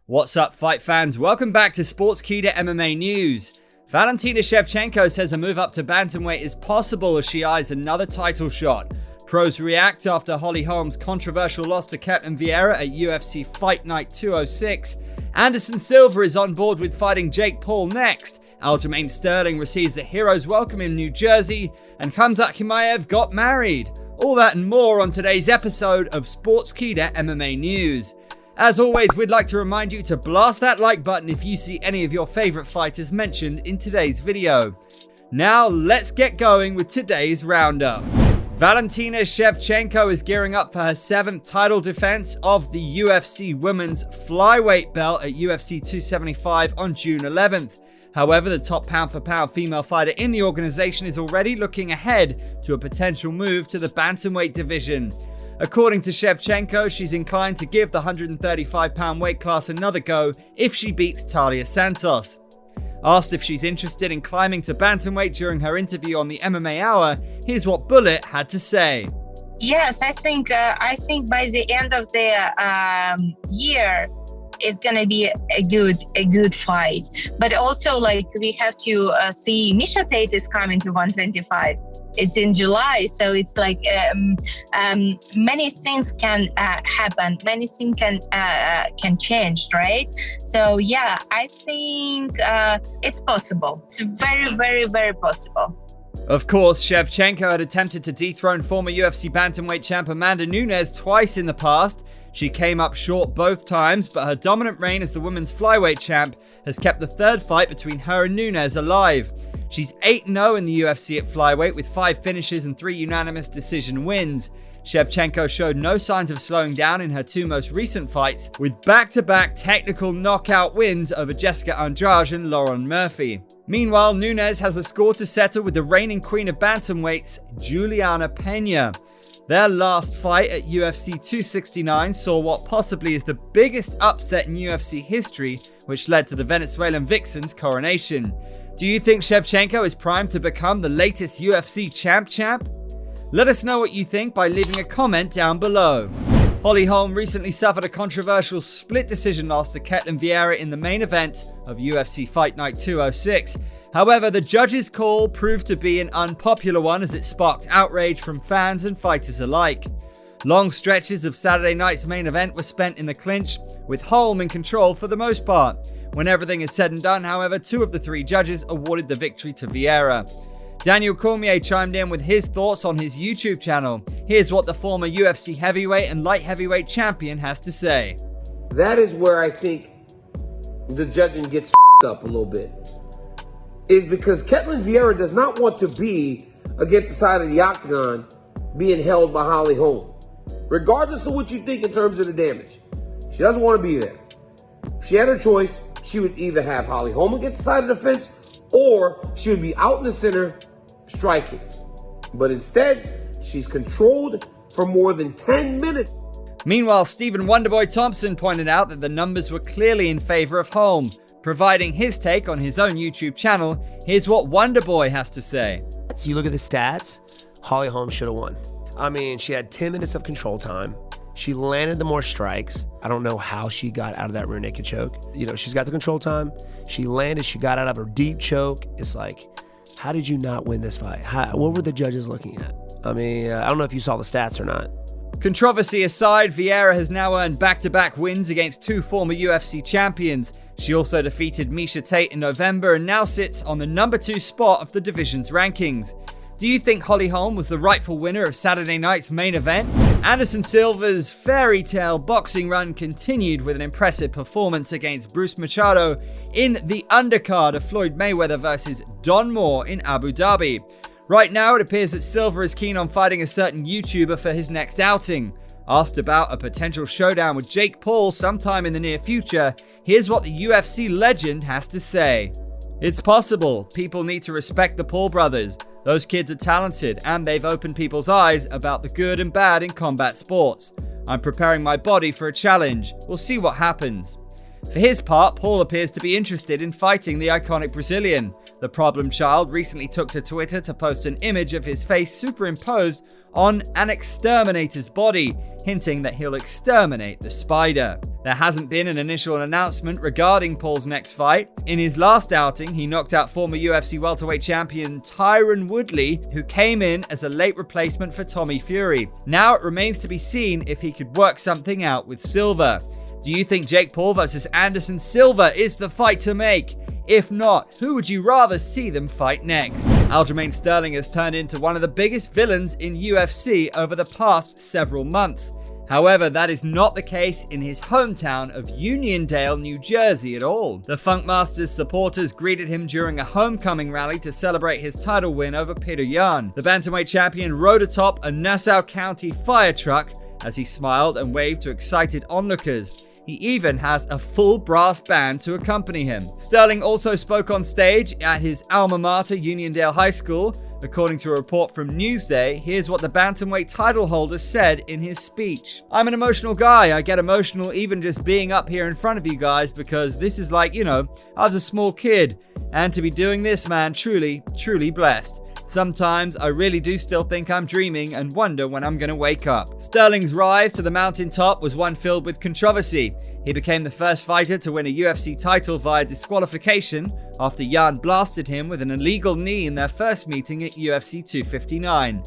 What's up, fight fans? Welcome back to Sportskeeda MMA News. Valentina Shevchenko says a move up to bantamweight is possible as she eyes another title shot. Pros react after Holly Holm's controversial loss to Ketlen Vieira at UFC Fight Night 206. Anderson Silva is on board with fighting Jake Paul next. Aljamain Sterling receives a hero's welcome in New Jersey. And Khamzat Chimaev got married. All that and more on today's episode of Sportskeeda MMA News. As always, we'd like to remind you to blast that like button if you see any of your favorite fighters mentioned in today's video. Now, let's get going with today's roundup. Valentina Shevchenko is gearing up for her 7th title defense of the UFC Women's Flyweight belt at UFC 275 on June 11th. However, the top pound-for-pound female fighter in the organization is already looking ahead to a potential move to the bantamweight division. According to Shevchenko, she's inclined to give the 135-pound weight class another go if she beats Talia Santos. Asked if she's interested in climbing to bantamweight during her interview on the MMA Hour, here's what Bullet had to say. Yes, I think by the end of the year, it's gonna be a good fight. But also, we have to see Miesha Tate is coming to 125. It's in July, so it's many things can happen. Many things can change, right? So yeah, I think it's possible. It's very, very, very possible. Of course, Shevchenko had attempted to dethrone former UFC bantamweight champ Amanda Nunes twice in the past. She came up short both times, but her dominant reign as the women's flyweight champ has kept the third fight between her and Nunes alive. She's 8-0 in the UFC at flyweight with 5 finishes and 3 unanimous decision wins. Shevchenko showed no signs of slowing down in her 2 most recent fights, with back-to-back technical knockout wins over Jessica Andrade and Lauren Murphy. Meanwhile, Nunes has a score to settle with the reigning queen of bantamweights, Juliana Pena. Their last fight at UFC 269 saw what possibly is the biggest upset in UFC history, which led to the Venezuelan Vixen's coronation. Do you think Shevchenko is primed to become the latest UFC champ? Let us know what you think by leaving a comment down below. Holly Holm recently suffered a controversial split decision loss to Ketlen Vieira in the main event of UFC Fight Night 206. However, the judge's call proved to be an unpopular one as it sparked outrage from fans and fighters alike. Long stretches of Saturday night's main event were spent in the clinch, with Holm in control for the most part. When everything is said and done, however, 2 of the 3 judges awarded the victory to Vieira. Daniel Cormier chimed in with his thoughts on his YouTube channel. Here's what the former UFC heavyweight and light heavyweight champion has to say. That is where I think the judging gets up a little bit. Is because Ketlen Vieira does not want to be against the side of the octagon being held by Holly Holm. Regardless of what you think in terms of the damage, she doesn't want to be there. If she had her choice, she would either have Holly Holm against the side of the fence or she would be out in the center striking. But instead, she's controlled for more than 10 minutes. Meanwhile, Stephen Wonderboy Thompson pointed out that the numbers were clearly in favor of Holm. Providing his take on his own YouTube channel, here's what Wonderboy has to say. So you look at the stats, Holly Holm should have won. I mean, she had 10 minutes of control time. She landed the more strikes. I don't know how she got out of that rear naked choke. She's got the control time. She landed, she got out of her deep choke. It's like, how did you not win this fight? What were the judges looking at? I mean, I don't know if you saw the stats or not. Controversy aside, Vieira has now earned back-to-back wins against 2 former UFC champions. She also defeated Miesha Tate in November and now sits on the number 2 spot of the division's rankings. Do you think Holly Holm was the rightful winner of Saturday night's main event? Anderson Silva's fairy tale boxing run continued with an impressive performance against Bruce Machado in the undercard of Floyd Mayweather vs. Don Moore in Abu Dhabi. Right now, it appears that Silva is keen on fighting a certain YouTuber for his next outing. Asked about a potential showdown with Jake Paul sometime in the near future, here's what the UFC legend has to say. It's possible. People need to respect the Paul brothers. Those kids are talented and they've opened people's eyes about the good and bad in combat sports. I'm preparing my body for a challenge. We'll see what happens. For his part, Paul appears to be interested in fighting the iconic Brazilian. The problem child recently took to Twitter to post an image of his face superimposed on an exterminator's body. hinting that he'll exterminate the spider. There hasn't been an initial announcement regarding Paul's next fight. In his last outing, he knocked out former UFC welterweight champion Tyron Woodley, who came in as a late replacement for Tommy Fury. Now it remains to be seen if he could work something out with Silva. Do you think Jake Paul versus Anderson Silva is the fight to make? If not, who would you rather see them fight next? Aljamain Sterling has turned into one of the biggest villains in UFC over the past several months. However, that is not the case in his hometown of Uniondale, New Jersey at all. The Funkmaster's supporters greeted him during a homecoming rally to celebrate his title win over Peter Yan. The bantamweight champion rode atop a Nassau County fire truck as he smiled and waved to excited onlookers. He even has a full brass band to accompany him. Sterling also spoke on stage at his alma mater, Uniondale High School. According to a report from Newsday, here's what the bantamweight title holder said in his speech. "I'm an emotional guy. I get emotional even just being up here in front of you guys because this is like, I was a small kid. And to be doing this, man, truly, truly blessed. Sometimes I really do still think I'm dreaming and wonder when I'm going to wake up." Sterling's rise to the mountaintop was one filled with controversy. He became the first fighter to win a UFC title via disqualification after Yan blasted him with an illegal knee in their first meeting at UFC 259.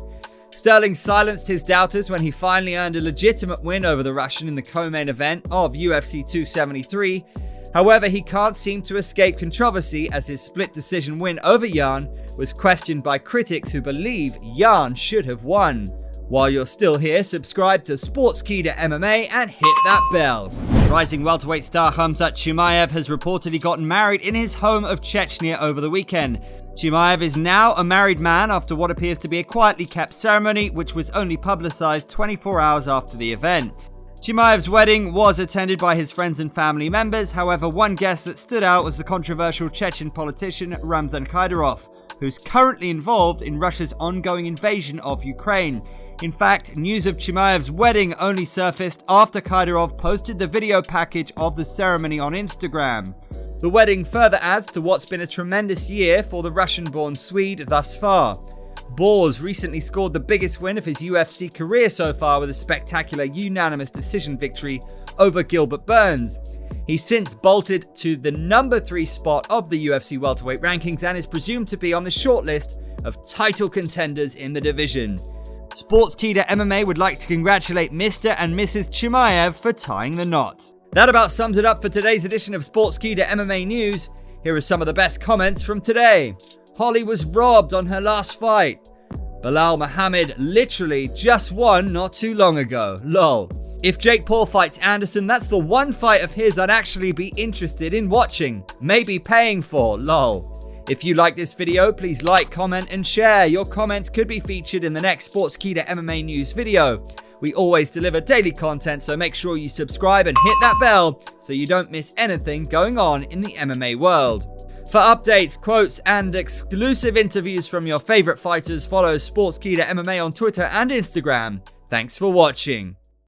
Sterling silenced his doubters when he finally earned a legitimate win over the Russian in the co-main event of UFC 273. However, he can't seem to escape controversy as his split decision win over Yan was questioned by critics who believe Yan should have won. While you're still here, subscribe to Sportskeeda MMA and hit that bell. Rising welterweight star Khamzat Chimaev has reportedly gotten married in his home of Chechnya over the weekend. Chimaev is now a married man after what appears to be a quietly kept ceremony, which was only publicized 24 hours after the event. Chimaev's wedding was attended by his friends and family members. However, one guest that stood out was the controversial Chechen politician Ramzan Kadyrov, who's currently involved in Russia's ongoing invasion of Ukraine. In fact, news of Chimaev's wedding only surfaced after Kadyrov posted the video package of the ceremony on Instagram. The wedding further adds to what's been a tremendous year for the Russian-born Swede thus far. Boers recently scored the biggest win of his UFC career so far with a spectacular unanimous decision victory over Gilbert Burns. He's since bolted to the number 3 spot of the UFC welterweight rankings and is presumed to be on the shortlist of title contenders in the division. Sportskeeda MMA would like to congratulate Mr. and Mrs. Chimaev for tying the knot. That about sums it up for today's edition of Sportskeeda MMA News. Here are some of the best comments from today. Holly was robbed on her last fight. Bilal Muhammad literally just won not too long ago. Lol. If Jake Paul fights Anderson, that's the one fight of his I'd actually be interested in watching. Maybe paying for. Lol. If you like this video, please like, comment, and share. Your comments could be featured in the next Sportskeeda MMA News video. We always deliver daily content, so make sure you subscribe and hit that bell so you don't miss anything going on in the MMA world. For updates, quotes, and exclusive interviews from your favorite fighters, follow Sportskeeda MMA on Twitter and Instagram. Thanks for watching.